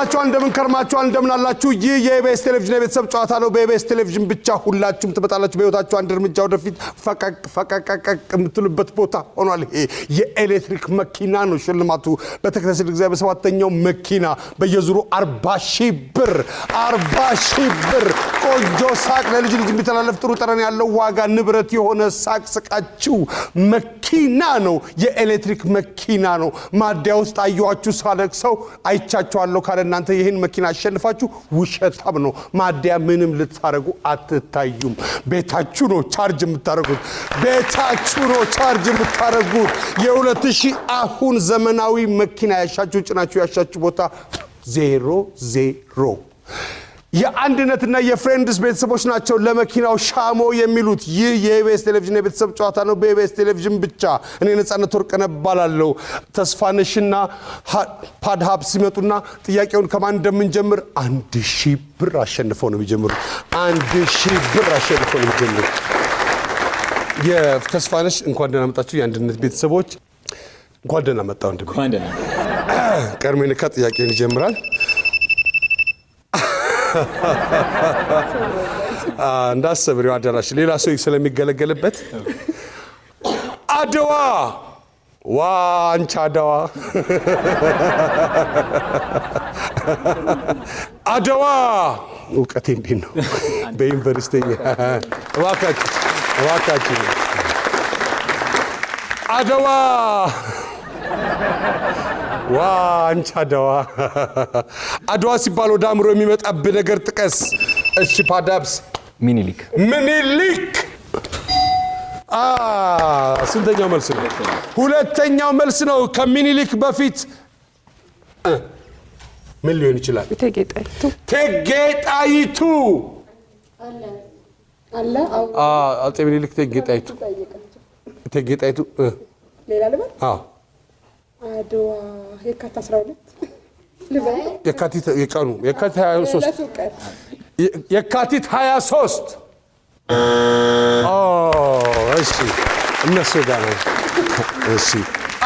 ዋላችኋል እንደምን ከርማችኋል እንደምን አላችሁ ይህ የኢቢኤስ ቴሌቪዥን የቤተሰብ ጨዋታ ነው በኢቢኤስ ቴሌቪዥን ብቻ ሁላችሁም ትመጣላችሁ በህይወታችሁ አንድ እርምጃ ወደፊት ፈቀቅ የምትሉበት ቦታ ሆኗል ይሄ የኤሌክትሪክ መኪና ነው ሽልማቱ በተከታታይ እግዚአብሔር ሰባተኛው መኪና በየዙሩ 40,000 ብር ቆንጆ ሳቅ ለልጅ የሚተላለፍ ጥሩ ጠረን ያለው ዋጋ ንብረት የሆነ ሳቅ ስቃችሁ መኪና ነው የኤሌክትሪክ መኪና ነው ማዲያ ውስጥ አዩዋችሁ ሳለቅሰው አይቻችኋለሁ ካለ እናንተ ይሄን መኪና አሸንፋችሁ ውሸታም ነው ማዲያ ምንም ልታረጉ አትታዩም ቤታችሁ ነው ቻርጅ የምታረጉት የ2000 አሁን ዘመናዊ መኪና ያሻችሁ ጭናችሁ ያሻችሁ ቦታ 00 የአንድነትና የፍሬንድስ ቤተሰቦች ናቸው ለመኪናው ሻሞ የሚሉት ይህ የኢቢኤስ ቴሌቪዥን የቤተሰብ ጨዋታ ነው በኢቢኤስ ቴሌቪዥን ብቻ እኔ ነጻነት ወርቅነህ እባላለሁ ተስፋነሽና ፓድሃብ ሲመጡና ጥያቄውን ከማን እንደምንጀምር 1,000 ብር አሸንፈው ነው የሚጀምሩት 1,000 ብር አሸንፈው ነው የሚጀምሩት የተስፋነሽ እንኳን ደህና መጣችሁ የአንድነት ቤተሰቦች እንኳን ደህና መጣው እንደምን ቀርሜንካ ጥያቄውን ይጀምራል እንዳሰብሪው አዳራሽ ሌላ ሰው ስለሚገለገልበት አድዋ ዋንቻ አድዋ አድዋ እውቀቴ እንዴት ነው በዩኒቨርሲቲ ዋካችሁ አድዋ ዋንቻ አድዋ ሲባል ወደ አእምሮ የሚመጣብ ነገር ጥቀስ እሺ ፓዳብስ ሚኒሊክ ስንተኛው መልስ ነው ሁለተኛው መልስ ነው ከሚኒሊክ በፊት ምን ሊሆን ይችላል ቴጌጣይቱ አለ አጤ ሚኒሊክ ቴጌጣይቱ ሌላ ልበል አድዋ የካቲት 12 የካቲት የቀኑ የካቲት 23 የካቲት 23 እሺ እነሱ ጋር ነው እሺ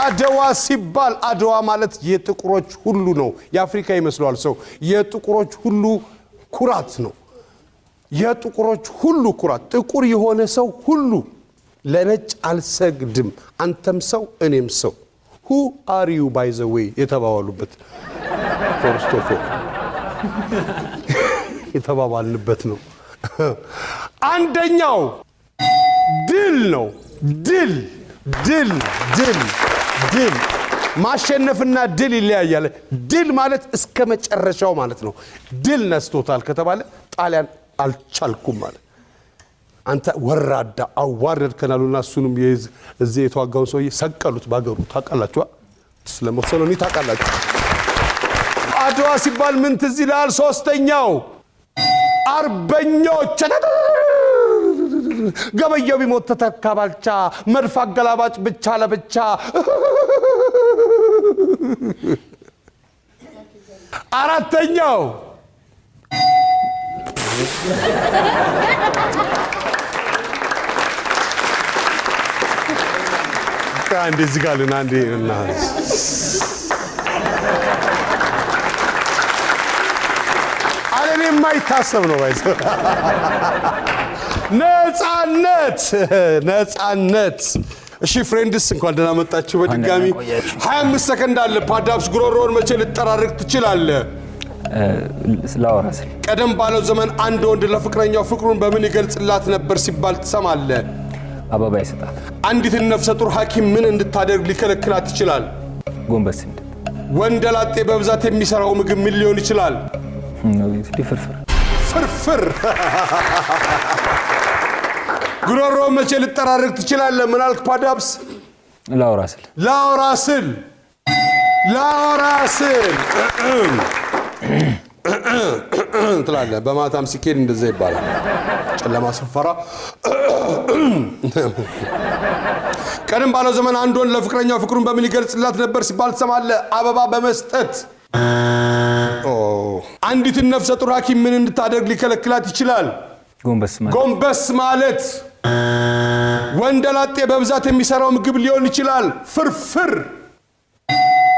አድዋ ሲባል አድዋ ማለት የጥቁሮች ሁሉ ነው የአፍሪካ ይመስላል ሰው የጥቁሮች ሁሉ ኩራት ነው የጥቁሮች ሁሉ ኩራት ጥቁር የሆነ ሰው ሁሉ ለነጭ አልሰግድም አንተም ሰው እኔም ሰው Who are you by the way የተባባሉበት first of all የተባባልንበት ነው አንደኛው ድል ነው ድል ማሸነፍና ድል ይለያያል ድል ማለት እስከ መጨረሻው ማለት ነው ድል ነስቶታል ከተባለ ጣሊያን አልቻልኩም ማለት አንተ ወራዳ አዋርድ ከናሉና እሱንም እዚህ የተዋጋውን ሰው ሰቀሉት ባገሩ ታቃላችሁ ስለሞሰሎኒ ታቃላችሁ አድዋ ሲባል ምን ትዝ ይላል ሶስተኛው አርበኞች ገበየው ቢሞት ተተካ ባልቻ መድፍ አገላባጭ ብቻ ለብቻ አራተኛው አንዴ ዝጋልና አንዴ እና አለኔ የማይታሰብ ነው ባይዘ ነፃነት እሺ ፍሬንድስ እንኳን ደህና መጣችሁ በድጋሚ 25 ሰከንድ አለ ፓዳብስ ጉሮሮን መቼ ልጠራርቅ ትችላለህ ላወራስል ቀደም ባለው ዘመን አንድ ወንድ ለፍቅረኛው ፍቅሩን በምን ይገልጽላት ነበር ሲባል ትሰማለህ አበባ ይሰጣል አንዲት ነፍሰ ጡር ሐኪም ምን እንድታደርግ ሊከለክላት ይችላል ጎንበስ ወንደላጤ በብዛት የሚሰራው ምግብ ምን ሊሆን ይችላል ፍርፍር ጉሮሮ መቼ ልጠራርቅ ትችላለህ ምን አልክ ፓዳብስ ላወራስል ትላለህ በማታም ሲኬድ እንደዛ ይባላል ጨለማ ሰፈራ ቀደም ባለው ዘመን አንድ ወንድ ለፍቅረኛው ፍቅሩን በምን ይገልጽላት ነበር ሲባል ትሰማለህ አበባ በመስጠት አንዲት ነፍሰ ጡር ሐኪም ምን እንድታደርግ ሊከለክላት ይችላል ጎንበስ ማለት ወንደላጤ በብዛት የሚሰራው ምግብ ሊሆን ይችላል ፍርፍር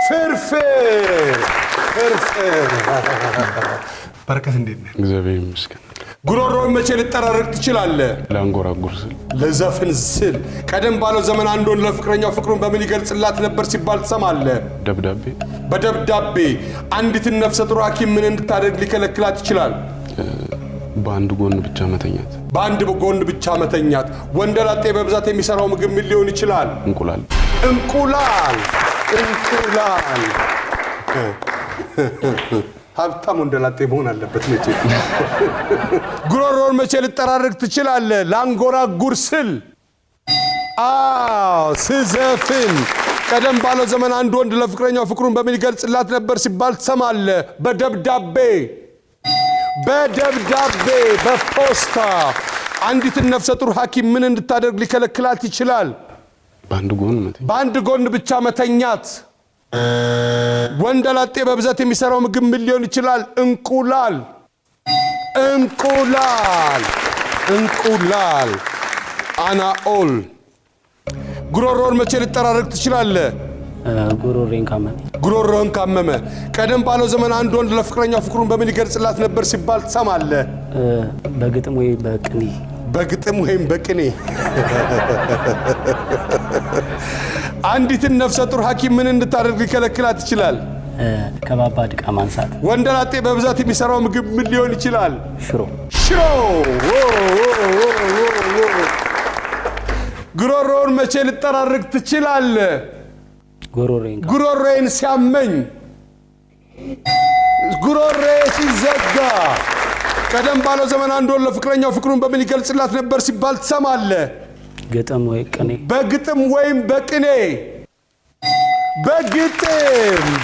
ፍርፍር በረከት እንዴት ነህ? እግዚአብሔር ይመስገን። ጉሮሮን መቼ ልጠራርቅ ትችላለህ? ላንጎራጉር ስል ለዘፈን ስል ቀደም ባለው ዘመን አንድ ወንድ ለፍቅረኛው ፍቅሩን በምን ይገልጽላት ነበር ሲባል ትሰማለህ? ደብዳቤ። በደብዳቤ አንዲትን ነፍሰ ጡር ሐኪም ምን እንድታደርግ ሊከለክላት ይችላል? በአንድ ጎን ብቻ መተኛት። በአንድ ጎን ብቻ መተኛት። ወንደላጤ በብዛት የሚሰራው ምግብ ምን ሊሆን ይችላል? እንቁላል። ሀብታም ወንደላጤ መሆን አለበት መቼ። ጉሮሮን መቼ ልጠራርቅ ትችላለህ? ላንጎራጉር ስል ስዘፍን። ቀደም ባለው ዘመን አንድ ወንድ ለፍቅረኛው ፍቅሩን በምን ይገልጽላት ነበር ሲባል ትሰማለህ? በደብዳቤ በፖስታ። አንዲትን ነፍሰ ጡር ሐኪም ምን እንድታደርግ ሊከለክላት ይችላል? በአንድ ጎን ብቻ መተኛት። ወንደላጤ በብዛት የሚሰራው ምግብ ምን ሊሆን ይችላል? እንቁላል። አናኦል። ጉሮሮን መቼ ልጠራርቅ ትችላለህ? ጉሮሮን ካመመ። ቀደም ባለው ዘመን አንድ ወንድ ለፍቅረኛው ፍቅሩን በምን ይገልጽላት ነበር ሲባል ትሰማለህ? በግጥም ወይም በቅኔ። አንዲትን ነፍሰ ጡር ሐኪም ምን እንድታደርግ ሊከለክላት ይችላል? ከባባድ ዕቃ ማንሳት። ወንደላጤ በብዛት የሚሰራው ምግብ ምን ሊሆን ይችላል? ሽሮ። ጉሮሮን መቼ ልጠራርቅ ትችላለህ? ጉሮሮዬን ሲያመኝ። ጉሮሬ ሲዘጋ። ቀደም ባለው ዘመን አንድ ወንድ ለፍቅረኛው ፍቅሩን በምን ይገልጽላት ነበር ሲባል ትሰማለህ? ግጥም ወይ ቅኔ። በግጥም ወይም በቅኔ።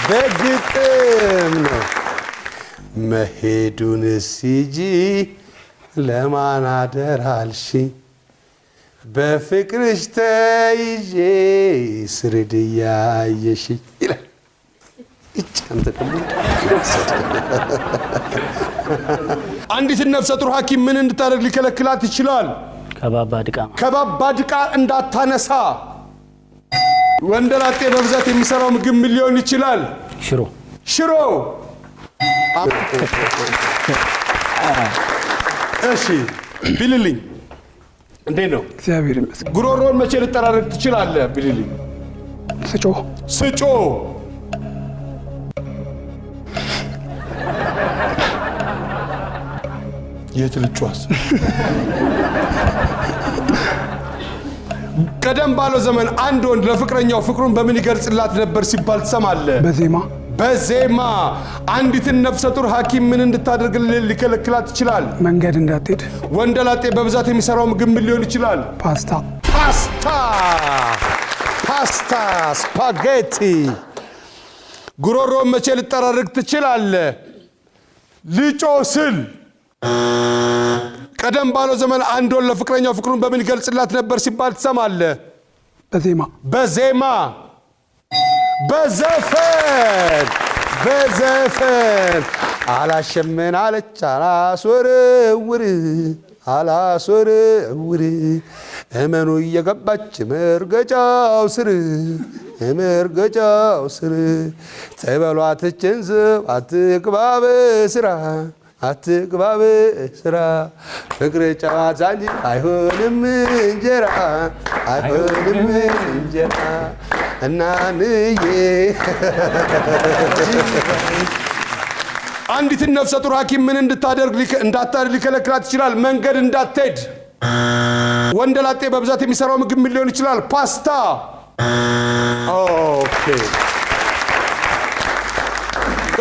በግጥም ነው። መሄዱን ሲጂ ለማን አደራልሽ? በፍቅርሽ ተይዤ ስርድ ያየሽ ይላል። አንዲትን ነፍሰ ጡር ሐኪም ምን እንድታደርግ ሊከለክላት ይችላል? ከባባድ ዕቃ እንዳታነሳ። ወንደላጤ በብዛት የሚሰራው ምግብ ምን ሊሆን ይችላል? ሽሮ። እሺ ቢልልኝ እንዴት ነው? እግዚአብሔር ይመስገን። ጉሮሮን መቼ ልጠራርቅ ትችላለህ? ቢልልኝ ስጮ። የት ልጯስ? ቀደም ባለው ዘመን አንድ ወንድ ለፍቅረኛው ፍቅሩን በምን ይገልጽላት ነበር ሲባል ትሰማለህ? በዜማ። አንዲትን ነፍሰ ጡር ሐኪም ምን እንድታደርግ ሊከለክላት ይችላል? መንገድ እንዳትሄድ። ወንደላጤ በብዛት የሚሰራው ምግብ ምን ሊሆን ይችላል? ፓስታ፣ ስፓጌቲ። ጉሮሮን መቼ ልጠራርቅ ትችላለህ? ልጮ ስል። ቀደም ባለው ዘመን አንድ ወንድ ለፍቅረኛው ፍቅሩን በምን ይገልጽላት ነበር ሲባል ትሰማለህ? በዜማ። በዘፈን። አላሸምን አለች አላስወርውር እመኑ እየገባች መርገጫው ስር ተበሏትችን ዝብ አትግባብ ስራ ፍቅር ጨዋታ እንጂ አይሆንም እንጀራ እናንዬ። አንዲትን ነፍሰ ጡር ሐኪም ምን እንዳታደርግ ሊከለክላት ይችላል? መንገድ እንዳትሄድ። ወንደላጤ በብዛት የሚሰራው ምግብ ምን ሊሆን ይችላል? ፓስታ። ኦኬ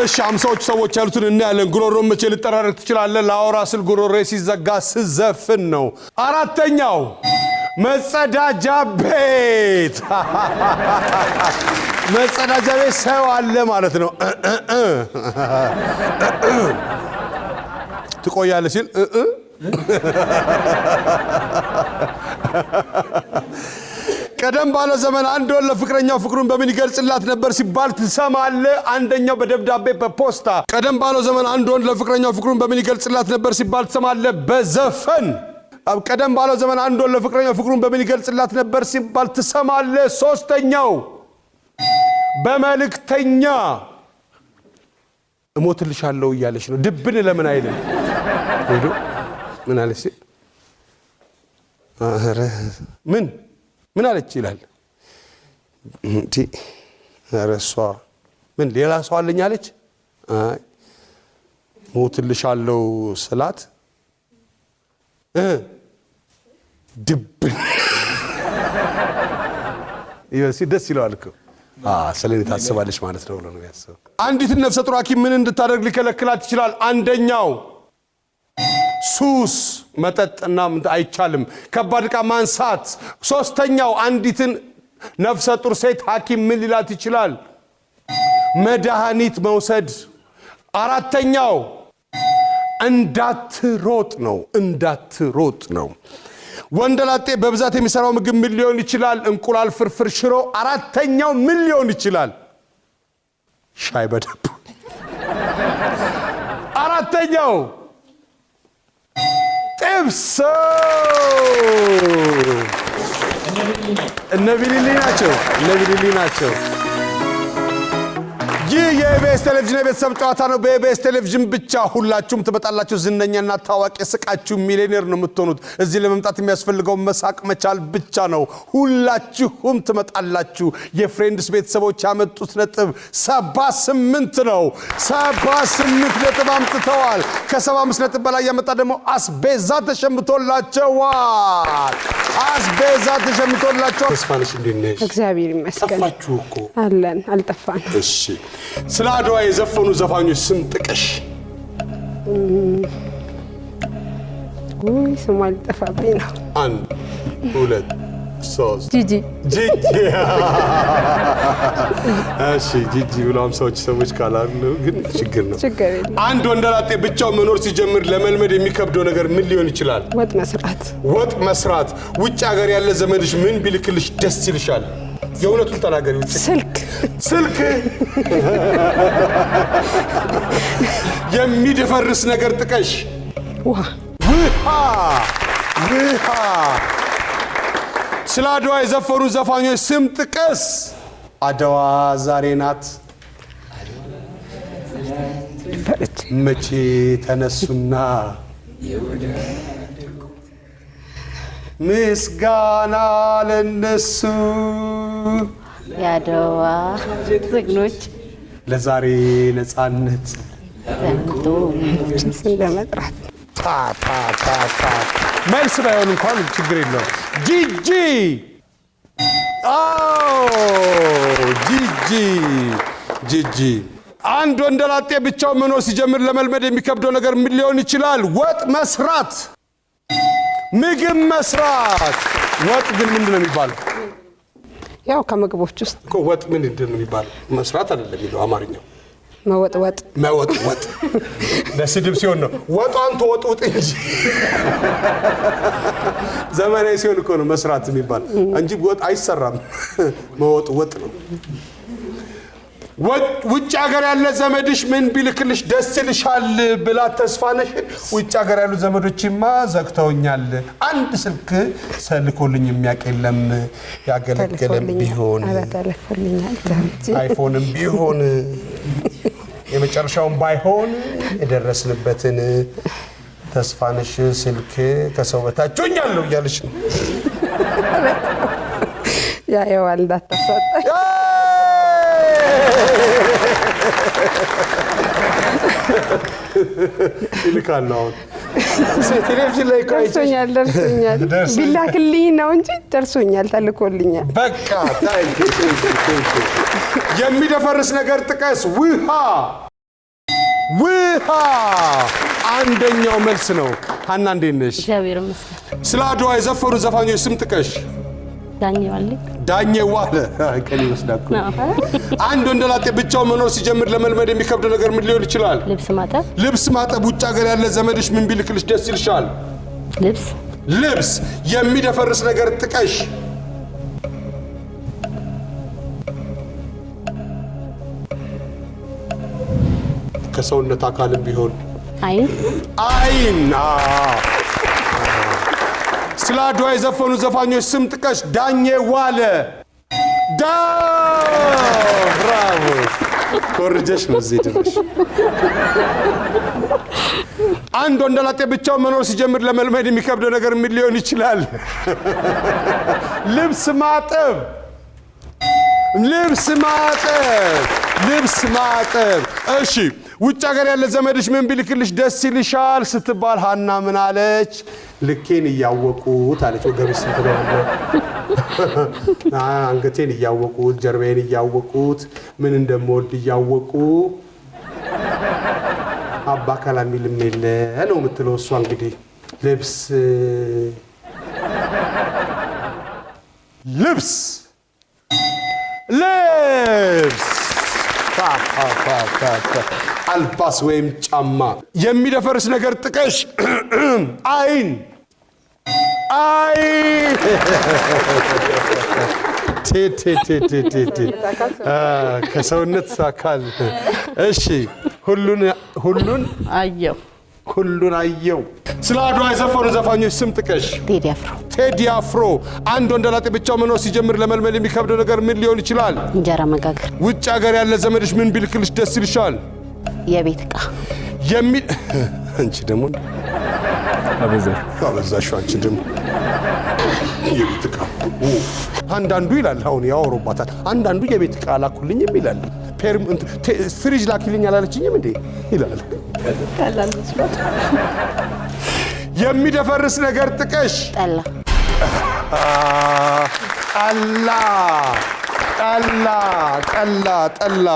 እሺ፣ አምሳዎች ሰዎች ያሉትን እናያለን። ጉሮሮን መቼ ልጠራርቅ ትችላለህ? ላወራ ስል ጉሮሮዬ ሲዘጋ ስዘፍን ነው። አራተኛው መጸዳጃ ቤት። መጸዳጃ ቤት ሰው አለ ማለት ነው። ትቆያለህ ሲል ቀደም ባለው ዘመን አንድ ወንድ ለፍቅረኛው ፍቅሩን በምን ይገልጽላት ነበር ሲባል ትሰማለህ? አንደኛው በደብዳቤ በፖስታ። ቀደም ባለው ዘመን አንድ ወንድ ለፍቅረኛው ፍቅሩን በምን ይገልጽላት ነበር ሲባል ትሰማለህ? በዘፈን። ቀደም ባለው ዘመን አንድ ወንድ ለፍቅረኛው ፍቅሩን በምን ይገልጽላት ነበር ሲባል ትሰማለህ? ሶስተኛው በመልእክተኛ እሞትልሻለሁ እያለች ነው። ድብን ለምን አይልም? ሄዶ ምን አለች? አረ ምን አለች ይላል እንዴ? አረ እሷ ምን ሌላ ሰው አለኝ አለች? አይ ሞትልሻለሁ ስላት ድብን ደስ ይለዋል እኮ ስለኔ ታስባለች ማለት ነው ብሎ ነው ያሰበው። አንዲትን ነፍሰ ጡር ሐኪም ምን እንድታደርግ ሊከለክላት ይችላል? አንደኛው ሱስ መጠጥና አይቻልም። ከባድ ዕቃ ማንሳት። ሶስተኛው አንዲትን ነፍሰ ጡር ሴት ሐኪም ምን ሊላት ይችላል? መድኃኒት መውሰድ። አራተኛው እንዳትሮጥ ነው። ወንደላጤ በብዛት የሚሰራው ምግብ ምን ሊሆን ይችላል? እንቁላል፣ ፍርፍር፣ ሽሮ። አራተኛው ምን ሊሆን ይችላል? ሻይ በዳቦ። አራተኛው ጥብስ። እነ ቢሊሊ ናቸው። ይህ የኢቢኤስ ቴሌቪዥን የቤተሰብ ጨዋታ ነው። በኢቢኤስ ቴሌቪዥን ብቻ ሁላችሁም ትመጣላችሁ። ዝነኛና ታዋቂ ስቃችሁ ሚሊዮኔር ነው የምትሆኑት። እዚህ ለመምጣት የሚያስፈልገው መሳቅ መቻል ብቻ ነው። ሁላችሁም ትመጣላችሁ። የፍሬንድስ ቤተሰቦች ያመጡት ነጥብ 78 ነው። 78 ነጥብ አምጥተዋል። ከ75 ነጥብ በላይ ያመጣ ደግሞ አስቤዛ ተሸምቶላቸዋል። ተስፋነሽ እንዴት ነሽ? እግዚአብሔር ይመስገን። ጠፋችሁ እኮ። አለን አልጠፋን። እሺ ስለ አድዋ የዘፈኑ ዘፋኞች ስም ጥቀሽ። ስሟ ሊጠፋብኝ ነው። 1 2 3 ጂጂ። እሺ ጂጂ ብሎ 50 ሰዎች ካላሉ ግን ችግር ነው። ችግር የለም። አንድ ወንደላጤ ብቻው መኖር ሲጀምር ለመልመድ የሚከብደው ነገር ምን ሊሆን ይችላል? ወጥ መስራት። ውጭ ሀገር ያለ ዘመድሽ ምን ቢልክልሽ ደስ ይልሻል? የእውነቱን ተናገሪ። ስልክ። የሚደፈርስ ነገር ጥቀሽ። ውሃ። ስለ አድዋ የዘፈኑ ዘፋኞች ስም ጥቀስ። አድዋ ዛሬ ናት። መቼ ተነሱና ምስጋና ለነሱ የአድዋ ጀግኖች ለዛሬ ነፃነት ዘንቶ እንደመጥራት መልስ ባይሆን እንኳን ችግር የለውም። ጂጂ። አንድ ወንደላጤ ብቻው መኖር ሲጀምር ለመልመድ የሚከብደው ነገር ምን ሊሆን ይችላል? ወጥ መስራት፣ ምግብ መስራት። ወጥ ግን ምንድን ነው የሚባለው? ያው ከምግቦች ውስጥ እኮ ወጥ ምንድን ነው የሚባለው? መስራት አይደለም የሚለው አማርኛው። መወጥወጥ ለስድብ ሲሆን ነው። ወጧን ተወጥውጥ እንጂ ዘመናዊ ሲሆን እኮ ነው መስራት የሚባል እንጂ ወጥ አይሰራም። መወጥወጥ ነው። ውጭ ሀገር ያለ ዘመድሽ ምን ቢልክልሽ ደስ ይልሻል ብላ ተስፋነሽ። ውጭ ሀገር ያሉ ዘመዶችማ ዘግተውኛል። አንድ ስልክ ሰልኮልኝ የሚያውቅ የለም። ያገለገለም ቢሆን አይፎንም ቢሆን የመጨረሻውን ባይሆን የደረስንበትን ተስፋነሽ ስልክ ከሰው በታች ሆኛለሁ እያለች ነው። ያ የዋል እንዳታሳጣኝ። ይልካል አሁን ቴሌቪዥን ላይ ደርሶኛል። ቢላክልኝ ነው እንጂ ደርሶኛል፣ ተልኮልኛል። በቃ የሚደፈርስ ነገር ጥቀስ። ውሃ አንደኛው መልስ ነው። ሀና እንዴት ነሽ? እግዚአብሔር ይመስገን። ስለ አድዋ የዘፈኑ ዘፋኞች ስም ጥቀሽ። ዳኜ ዋለ ቀን ይመስላል። አንድ ወንደላጤ ብቻው መኖር ሲጀምር ለመልመድ የሚከብደው ነገር ምን ሊሆን ይችላል? ልብስ ማጠብ። ውጭ ሀገር ያለ ዘመድሽ ምን ቢልክልሽ ደስ ይልሻል? ልብስ። የሚደፈርስ ነገር ጥቀሽ። ከሰውነት አካልም ቢሆን አይን። ስለ አድዋ የዘፈኑ ዘፋኞች ስም ጥቀሽ። ዳኜ ዋለ ብራቮ ኮርጀሽ ነው እዚህ ድረሽ አንድ ወንደላጤ ብቻውን መኖር ሲጀምር ለመልመድ የሚከብደው ነገር ምን ሊሆን ይችላል ልብስ ማጠብ እሺ ውጭ ሀገር ያለ ዘመድሽ ምን ቢልክልሽ ደስ ይልሻል ስትባል ሃና ምን አለች ልኬን እያወቁት አለች ወገብሽ ስትለው አንገቴን እያወቁት ጀርባዬን እያወቁት ምን እንደምወድ እያወቁ አባ ካላሚልም የለ ነው የምትለው እሷ እንግዲህ ልብስ አልባስ ወይም ጫማ የሚደፈርስ ነገር ጥቀሽ አይን ከሰውነት አካል እሺ ሁሉን አየው ስለ አድዋ የዘፈኑ ዘፋኞች ስም ጥቀሽ ቴዲ አፍሮ አንድ ወንደላጤ ብቻው መኖር ሲጀምር ለመልመድ የሚከብደው ነገር ምን ሊሆን ይችላል እንጀራ መጋገር ውጭ ሀገር ያለ ዘመድሽ ምን ቢልክልሽ ደስ ይልሻል የቤት ዕቃ አንቺ ደግሞ አበዛሽ አንቺ ደግሞ የቤት ዕቃ አንዳንዱ ይላል አሁን ያወሩባታል አንዳንዱ የቤት ዕቃ ላኩልኝም ይላል ፍሪጅ ላኪልኝ አላለችኝም እንዴ ይላል የሚደፈርስ ነገር ጥቀሽ ጠላ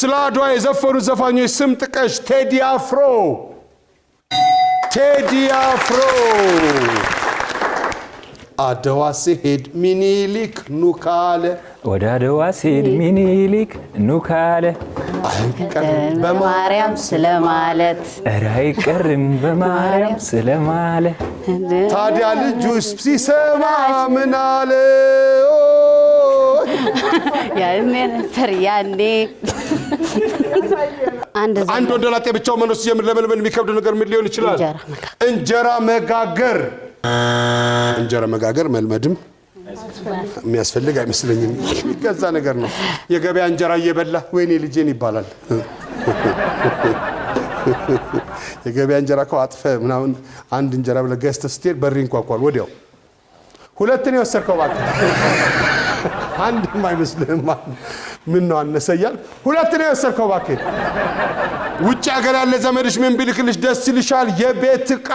ስለ አድዋ የዘፈኑ ዘፋኞች ስም ጥቀሽ ቴዲ አፍሮ አድዋ ሲሄድ ሚኒሊክ ኑካለ ወደ አድዋ ሲሄድ ሚኒሊክ ኑካለ በማርያም ስለማለት አይቀርም በማርያም ስለማለት ታዲያ ልጁ ሲሰማ ምን አለ ያኔ አንድ ወንደላጤ ብቻው መኖር ሲጀምር ለመልመድ የሚከብደው ነገር ምን ሊሆን ይችላል እንጀራ መጋገር መልመድም የሚያስፈልግ አይመስለኝም ይገዛ ነገር ነው የገበያ እንጀራ እየበላ ወይኔ ልጄን ይባላል የገበያ እንጀራ አጥፈ ምናምን አንድ እንጀራ ብለህ ገዝተህ ስትሄድ በር ይንኳኳል ወዲያው ሁለት ነው የወሰድከው ባክ አንድም አይመስልህም ምን ነው አነሰያል ሁለት ነው የወሰድከው ባክ ውጭ ሀገር ያለ ዘመድሽ ምን ቢልክልሽ ደስ ይልሻል የቤት ዕቃ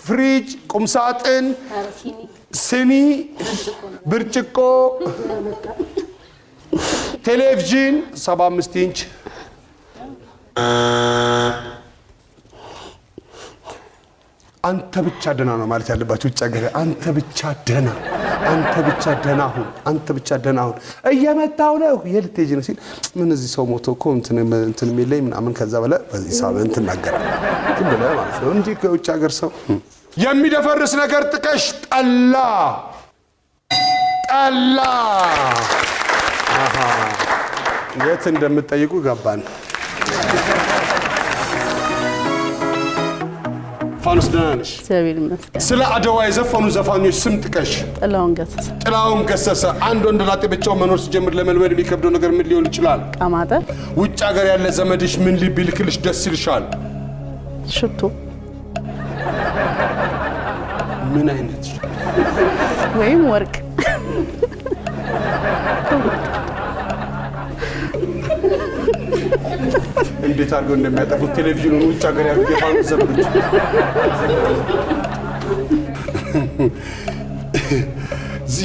ፍሪጅ ቁምሳጥን ስኒ ብርጭቆ ቴሌቪዥን 75 ኢንች አንተ ብቻ ደህና ነው ማለት ያለባችሁ ውጭ ሀገር አንተ ብቻ ደህና ሁን እየመጣው ነው የልትሄጂ ነው ሲል ምን እዚህ ሰው ሞቶ እኮ እንትን የሚለኝ ምናምን ከዛ በለ በዚህ ሳምንት እናገራለን ግን ብለህ ማለት ነው እንጂ ከውጭ ሀገር ሰው የሚደፈርስ ነገር ጥቀሽ ጠላ የት እንደምትጠይቁ ገባን ፋኑስ ደህና ነሽ ስለ አድዋ የዘፈኑ ዘፋኞች ስም ጥቀሽ ጥላሁን ገሰሰ አንድ ወንደላጤ ብቻው መኖር ሲጀምር ለመልመድ የሚከብደው ነገር ምን ሊሆን ይችላል ውጭ ሀገር ያለ ዘመድሽ ምን ቢልክልሽ ደስ ይልሻል ሽቶ ምን አይነት ወይም ወርቅ እንዴት አድርገው እንደሚያጠፉት ቴሌቪዥኑን ውጭ ሀገር ያሉ የፋኑስ ዘመዶች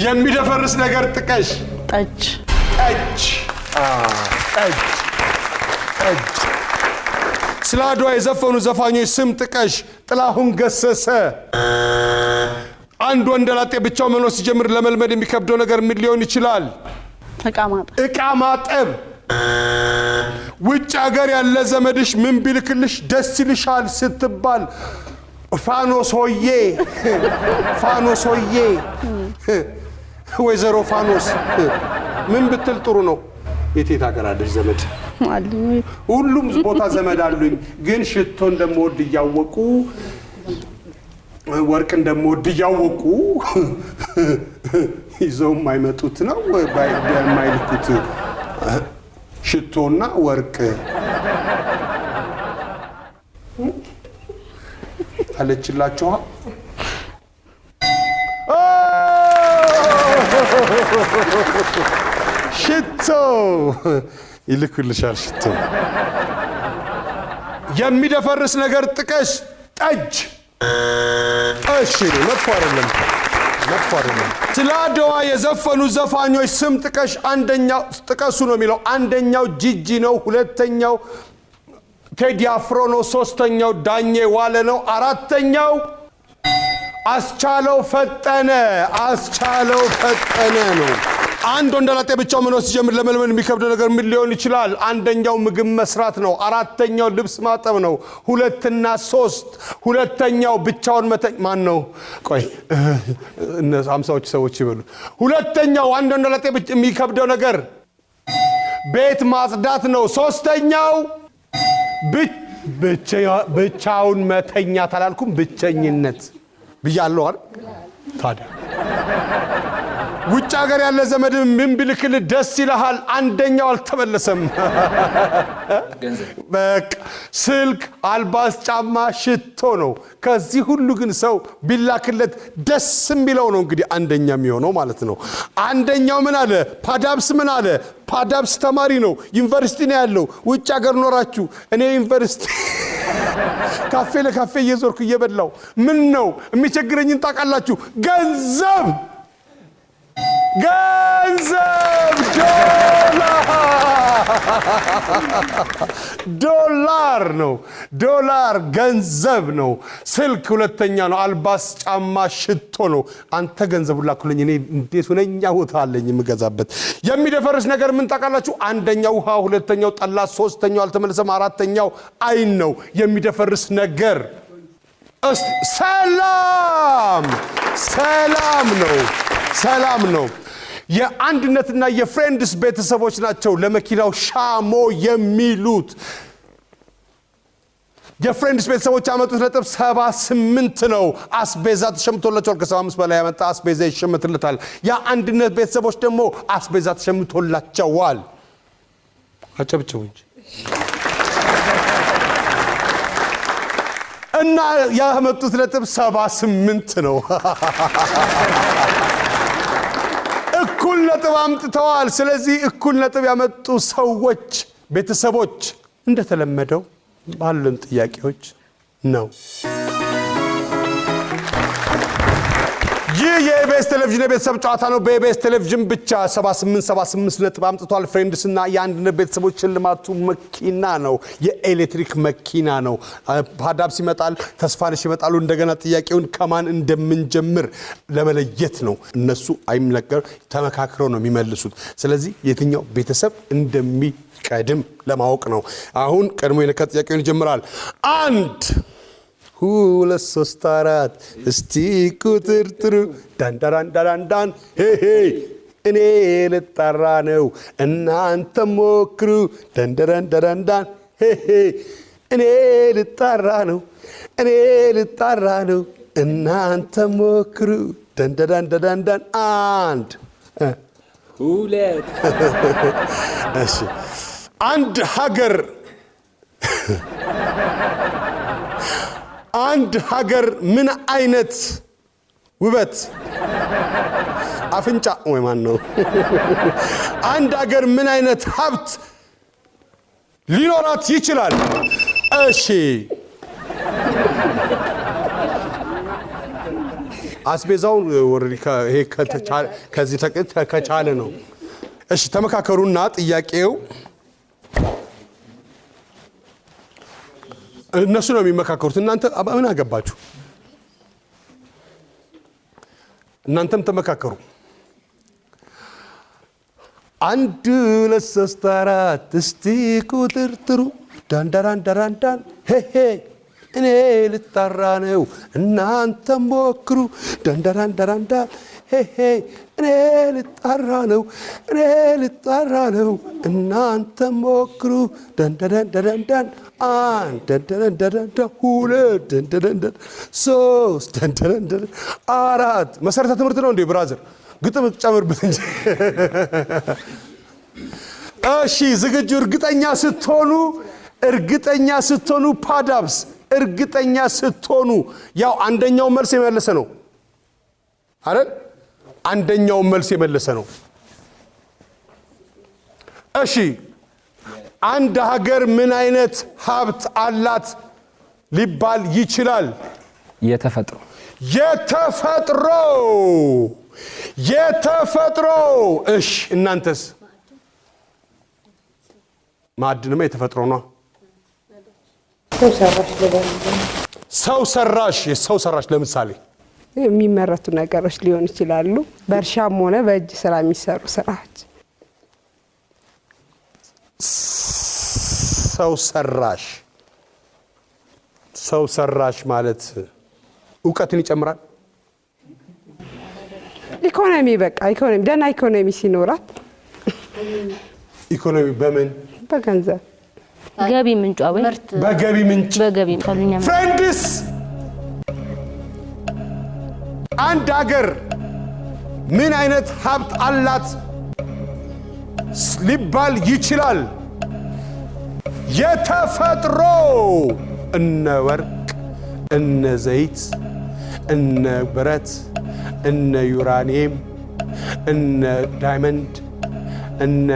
የሚደፈርስ ነገር ጥቀሽ ጠጅ ስለ አድዋ የዘፈኑ ዘፋኞች ስም ጥቀሽ ጥላሁን ገሰሰ አንድ ወንደላጤ ብቻው መኖር ሲጀምር ለመልመድ የሚከብደው ነገር ምን ሊሆን ይችላል ዕቃ ማጠብ ውጭ ሀገር ያለ ዘመድሽ ምን ቢልክልሽ ደስ ይልሻል ስትባል ፋኖስ ሆዬ ወይዘሮ ፋኖስ ምን ብትል ጥሩ ነው የቴት ሀገር አለሽ ዘመድ ሁሉም ቦታ ዘመድ አሉኝ ግን ሽቶ እንደምወድ እያወቁ ወርቅ እንደምወድ እያወቁ ይዘው የማይመጡት ነው ወይ የማይልኩት ሽቶና ወርቅ አለችላችሁ ሽቶ ይልኩልሻል ሽቶ የሚደፈርስ ነገር ጥቀሽ ጠጅ እሺ መጥፎ አይደለም ስለ አድዋ የዘፈኑ ዘፋኞች ስም ጥቀሽ አንደኛው ጥቀሱ ነው የሚለው አንደኛው ጂጂ ነው ሁለተኛው ቴዲ አፍሮ ነው ሶስተኛው ዳኜ ዋለ ነው አራተኛው አስቻለው ፈጠነ ነው አንድ ወንደላጤ ብቻው ምን ሲጀምር ለመልመን የሚከብደው ነገር ምን ሊሆን ይችላል አንደኛው ምግብ መስራት ነው አራተኛው ልብስ ማጠብ ነው ሁለትና ሶስት ሁለተኛው ብቻውን ማን ነው ቆይ እነሱ 50ዎች ሰዎች ይበሉ ሁለተኛው አንድ ወንደላጤ የሚከብደው ነገር ቤት ማጽዳት ነው ሶስተኛው ብቻውን መተኛት አላልኩም ብቸኝነት ብያለሁ አይደል ታዲያ ውጭ ሀገር ያለ ዘመድ ምን ቢልክል ደስ ይልሃል አንደኛው አልተመለሰም በቃ ስልክ አልባስ ጫማ ሽቶ ነው ከዚህ ሁሉ ግን ሰው ቢላክለት ደስ የሚለው ነው እንግዲህ አንደኛ የሚሆነው ማለት ነው አንደኛው ምን አለ ፓዳብስ ምን አለ ፓዳብስ ተማሪ ነው ዩኒቨርሲቲ ነው ያለው ውጭ ሀገር ኖራችሁ እኔ ዩኒቨርሲቲ ካፌ ለካፌ እየዞርኩ እየበላው ምን ነው የሚቸግረኝን ታውቃላችሁ ገንዘብ ዶላር ነው ዶላር ገንዘብ ነው ስልክ ሁለተኛ ነው አልባስ ጫማ ሽቶ ነው አንተ ገንዘብ ላኩልኝ እኔ እንዴት ሆነኛ ቦታ አለኝ የምገዛበት የሚደፈርስ ነገር ምን ታውቃላችሁ አንደኛው ውሃ ሁለተኛው ጠላ ሶስተኛው አልተመለሰም አራተኛው አይን ነው የሚደፈርስ ነገር ሰላም ነው የአንድነትና የፍሬንድስ ቤተሰቦች ናቸው ለመኪናው ሻሞ የሚሉት የፍሬንድስ ቤተሰቦች ያመጡት ነጥብ 78 ነው አስቤዛ ተሸምቶላቸዋል ከ75 በላይ ያመጣ አስቤዛ ይሸምትለታል የአንድነት ቤተሰቦች ደግሞ አስቤዛ ተሸምቶላቸዋል አጨብጭቡ እንጂ እና ያመጡት ነጥብ 78 ነው እኩል ነጥብ አምጥተዋል ስለዚህ እኩል ነጥብ ያመጡ ሰዎች ቤተሰቦች እንደተለመደው ባሉን ጥያቄዎች ነው ይህ የኢቢኤስ ቴሌቪዥን የቤተሰብ ጨዋታ ነው በኢቢኤስ ቴሌቪዥን ብቻ 78 ነጥብ አምጥቷል ፍሬንድስና የአንድነት ቤተሰቦች ሽልማቱ መኪና ነው የኤሌክትሪክ መኪና ነው ፓዳብስ ይመጣል ተስፋነሽ ይመጣሉ እንደገና ጥያቄውን ከማን እንደምንጀምር ለመለየት ነው እነሱ አይምነገር ተመካክረው ነው የሚመልሱት ስለዚህ የትኛው ቤተሰብ እንደሚቀድም ለማወቅ ነው አሁን ቀድሞ የነካ ጥያቄውን ይጀምራል አንድ ሁለት ሶስት አራት እስቲ ቁጥርጥሩ ዳንዳራንዳራንዳን ሄ እኔ ልጣራ ነው እናንተ ሞክሩ ዳንዳራንዳራንዳን ሄ እኔ ልጣራ ነው እናንተ ሞክሩ ዳንዳራንዳራንዳን አንድ ሁለት እሺ አንድ ሀገር ምን አይነት ውበት አፍንጫ ወይ ማን ነው አንድ ሀገር ምን አይነት ሀብት ሊኖራት ይችላል እሺ አስቤዛውን ወርዲ ይሄ ከዚህ ከቻለ ነው እሺ ተመካከሩና ጥያቄው እነሱ ነው የሚመካከሩት እናንተ ምን አገባችሁ እናንተም ተመካከሩ አንድ ሁለት ሶስት አራት እስቲ ቁጥርጥሩ ዳንዳራንዳራንዳን ሄ እኔ ልጣራ ነው እናንተም ሞክሩ ደንደራንደራንዳ ሄሄ እኔ ልጣራ ነው እናንተም ሞክሩ ደንደራንደራንዳን አንድ ደንደራንደራንዳ ሁለት ደንደራንደራን ሶስት ደንደራንደራን አራት መሰረተ ትምህርት ነው እንዴ ብራዘር ግጥም ጨምርበት እንጂ እሺ ዝግጁ እርግጠኛ ስትሆኑ ፓዳብስ እርግጠኛ ስትሆኑ ያው አንደኛው መልስ የመለሰ ነው አይደል አንደኛው መልስ የመለሰ ነው እሺ አንድ ሀገር ምን አይነት ሀብት አላት ሊባል ይችላል የተፈጥሮ እሺ እናንተስ ማዕድንማ የተፈጥሮ ነው ሰው ሰራሽ ለምሳሌ የሚመረቱ ነገሮች ሊሆን ይችላሉ በእርሻም ሆነ በእጅ ስራ የሚሰሩ ስራዎች ሰው ሰራሽ ማለት ዕውቀትን ይጨምራል ኢኮኖሚ ደና ኢኮኖሚ ሲኖራት ኢኮኖሚ በምን በገንዘብ ገቢ ምንጯ ወይ በገቢ ምንጭ ፍሬንድስ አንድ ሀገር ምን አይነት ሀብት አላት ሊባል ይችላል የተፈጥሮ እነ ወርቅ እነ ዘይት እነ ብረት እነ ዩራኒየም እነ ዳይመንድ እነ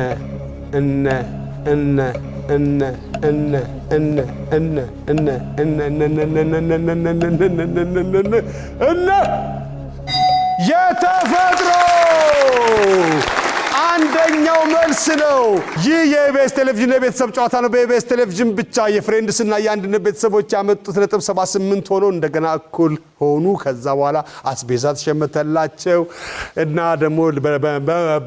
የተፈጥሮ አንደኛው መልስ ነው ይህ የኢቢኤስ ቴሌቪዥን የቤተሰብ ጨዋታ ነው በኢቢኤስ ቴሌቪዥን ብቻ የፍሬንድስ እና የአንድነት ቤተሰቦች ያመጡት ነጥብ 78 ሆኖ እንደገና እኩል ሆኑ ከዛ በኋላ አስቤዛ ተሸመተላቸው እና ደግሞ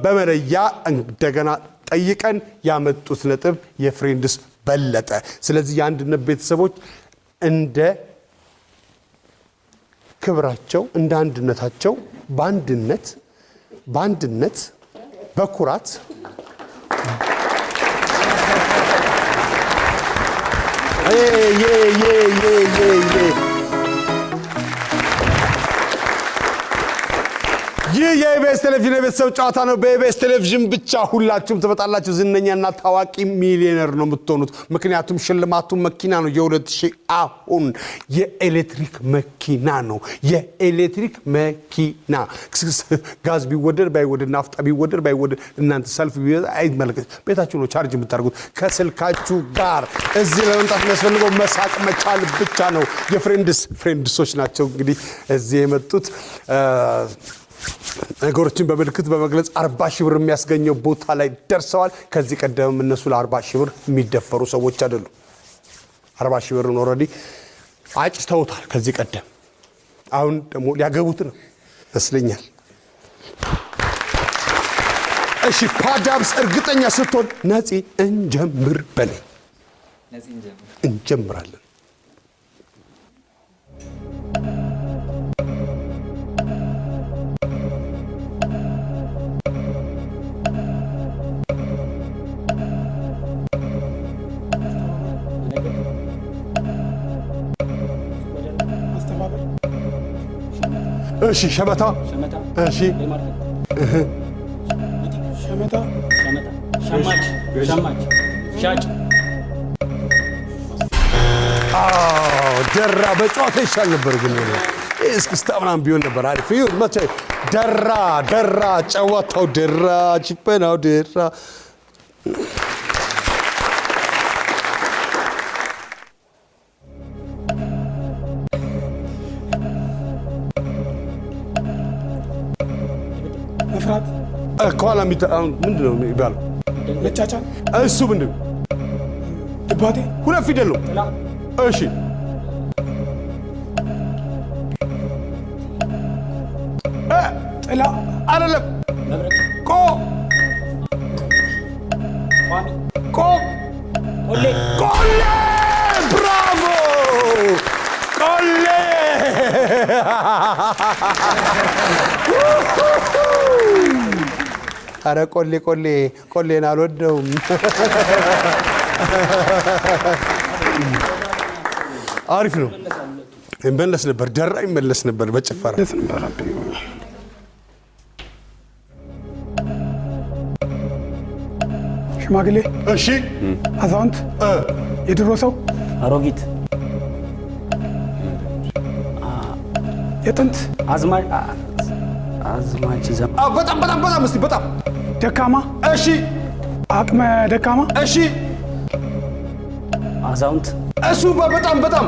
በመለያ እንደገና ጠይቀን ያመጡት ነጥብ የፍሬንድስ በለጠ ስለዚህ የአንድነት ቤተሰቦች እንደ ክብራቸው እንደ አንድነታቸው በአንድነት በኩራት ይህ የኢቢኤስ ቴሌቪዥን የቤተሰብ ጨዋታ ነው በኢቢኤስ ቴሌቪዥን ብቻ ሁላችሁም ትመጣላችሁ ዝነኛና ታዋቂ ሚሊዮነር ነው የምትሆኑት ምክንያቱም ሽልማቱ መኪና ነው የ2000 አሁን የኤሌክትሪክ መኪና ነው ጋዝ ቢወደድ ባይወደድ ናፍጣ ቢወደድ ባይወደድ እናንተ ሰልፍ አይመለከት ቤታችሁ ነው ቻርጅ የምታደርጉት ከስልካችሁ ጋር እዚህ ለመምጣት የሚያስፈልገው መሳቅ መቻል ብቻ ነው የፍሬንድሶች ናቸው እንግዲህ እዚህ የመጡት ነገሮችን በመልክት በመግለጽ 40 ሺህ ብር የሚያስገኘው ቦታ ላይ ደርሰዋል ከዚህ ቀደም እነሱ ለ40 ሺህ ብር የሚደፈሩ ሰዎች አይደሉ 40 ሺህ ብር ኦሬዲ አጭተውታል ከዚህ ቀደም አሁን ደግሞ ሊያገቡት ነው መስለኛል እሺ ፓዳብስ እርግጠኛ ስትሆን ነፂ እንጀምር በለ እንጀምራለን እሺ ሸመታ እሺ ሸመታ ሸማች ሻጭ ደራ በጨዋታ ይሻል ነበር ግን እስክስታ ምናምን ቢሆን ነበር አሪፍ ይሁን መቼ ደራ ጨዋታው ደራ ጭፈናው ደራ መፍራት ከኋላ ምንድን ነው የሚባለው መቻቻል እሱ ምንድን ነው ድባቴ ሁለት ፊደል ነው እሺ ጥላ አይደለም ቆሌ ብራቮ አረ ቆሌን አልወደውም። አሪፍ ነው። ይመለስ ነበር ደራ ይመለስ ነበር በጭፈራ ሽማግሌ እሺ አዛውንት የድሮ ሰው አሮጊት የጥንት አዝማች ዘመን በጣም እስቲ በጣም ደካማ እሺ አቅመ ደካማ እሺ አዛውንት እሱ በጣም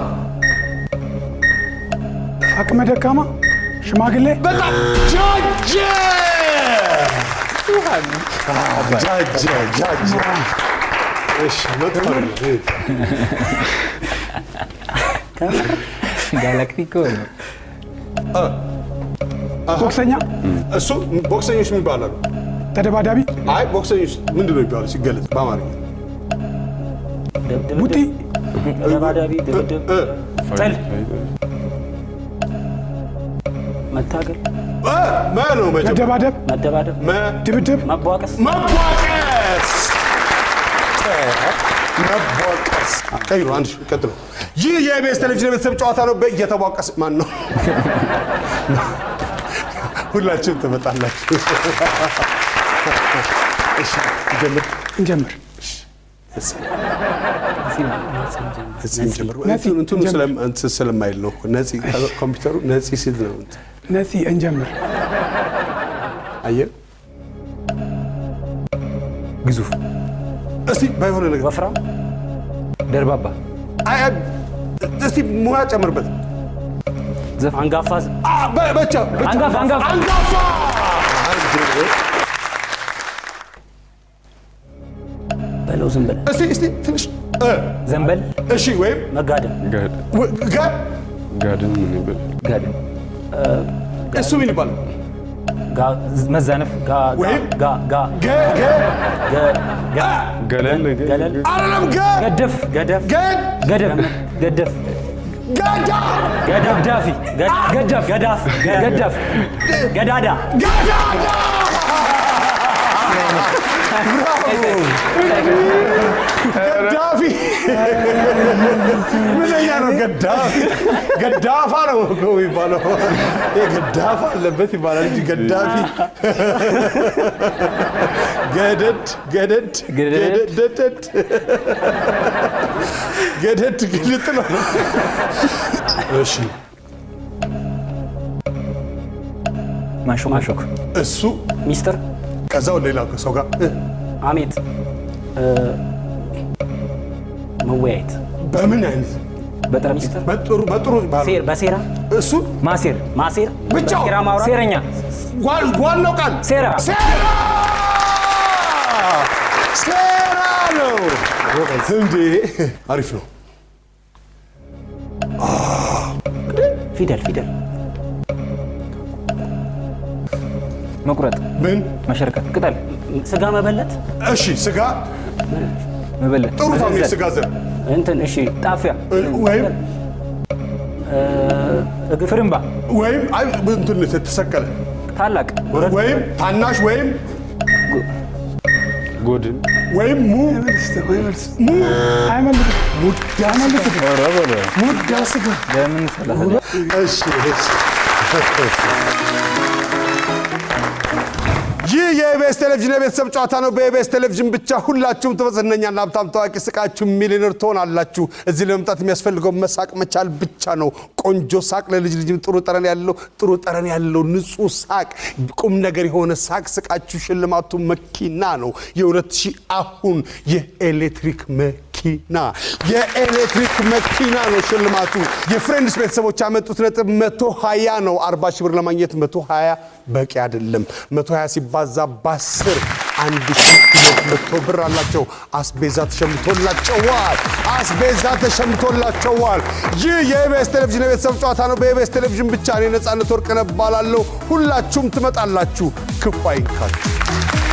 አቅመ ደካማ ሽማግሌ በጣም ጃጀ እሺ በጣም ጋላክቲኮ ነው። ቦክሰኛ እሱ ቦክሰኞች ምን ይባላሉ? ተደባዳቢ አይ ቦክሰኞች ምንድን ነው ይባላሉ ሲገለጽ በአማርኛ? ቡጢ ተደባዳቢ ድብድብ ጥል መታገል ነው መደባደብ መደባደብ ድብድብ መቧቀስ ቀይሩ አንድ ቀጥሎ ይህ የኢቢኤስ ቴሌቪዥን የቤተሰብ ጨዋታ ነው። እየተቧቀስ ማን ነው? ሁላችሁም ትመጣላችሁ። እሺ እንጀምር። እንትኑ ስለማይል ነው ነፂ ኮምፒውተሩ ነፂ ሲል ነው ነፂ እንጀምር። አየህ ግዙፍ እስቲ ባይሆነ ነገር ወፍራም ደርባባ እስቲ ሙያ ጨምርበት። አንጋፋ ብቻ አንጋፋ በለው ዝም ብለህ እስቲ ትንሽ ዘንበል እሺ ወይም መጋደም ጋድም ምን ይበል ጋድም እሱ ምን ይባላል? መዛነፍ ወይም ገለል አይደለም ገደፍ ገደፍ ገደፍ ገደፍ ገዳፊ ገደፍ ገደፍ ገዳዳ ገዳፊ ምንኛ ነው? ገዳፋ ነው እኮ የሚባለው። ገዳፋ አለበት ይባላል እንጂ ገዳፊ ገደድ ግልጥ ነው። እሺ ማሾክ እሱ ሚስጥር ከዛ ወደ ሌላ ሰው ጋር አሜት መወያየት በምን አይነት በጠረጴዛ በጥሩ በሴራ እሱ ማሴር ብቻው ሴራ ማውራት ሴረኛ ዋናው ቃል ሴራ ነው እንዴ! አሪፍ ነው። ፊደል መቁረጥ ምን መሸርከት ቅጠል ስጋ መበለት እሺ ስጋ መበለት ጥሩ ፋሚሊ ስጋ ዘር እንትን እሺ ጣፊያ ወይም ፍርምባ ወይም አይ እንትን ተሰቀለ ታላቅ ወይም ታናሽ ወይም ጎድን ወይም ሙዳ ስጋ ለምን ሰላም እሺ ይህ የኢቢኤስ ቴሌቪዥን የቤተሰብ ጨዋታ ነው። በኢቢኤስ ቴሌቪዥን ብቻ ሁላችሁም ትበዝነኛና ሀብታም ታዋቂ ስቃችሁ ሚሊዮነር ትሆናላችሁ። እዚህ ለመምጣት የሚያስፈልገው መሳቅ መቻል ብቻ ነው። ቆንጆ ሳቅ፣ ለልጅ ልጅም ጥሩ ጠረን ያለው ንጹህ ሳቅ፣ ቁም ነገር የሆነ ሳቅ ስቃችሁ ሽልማቱ መኪና ነው። የ2000 አሁን የኤሌክትሪክ መኪና ነው ሽልማቱ። የፍሬንድስ ቤተሰቦች ያመጡት ነጥብ 120 ነው። 40 ሺህ ብር ለማግኘት 120 በቂ አይደለም። 120 ሲባዛ በ10 1200 ብር አላቸው። አስቤዛ ተሸምቶላቸዋል። ይህ የኢቢኤስ ቴሌቪዥን የቤተሰብ ጨዋታ ነው። በኢቢኤስ ቴሌቪዥን ብቻ። እኔ ነፃነት ወርቅነህ እባላለሁ። ሁላችሁም ትመጣላችሁ። ክፉ አይንካችሁ።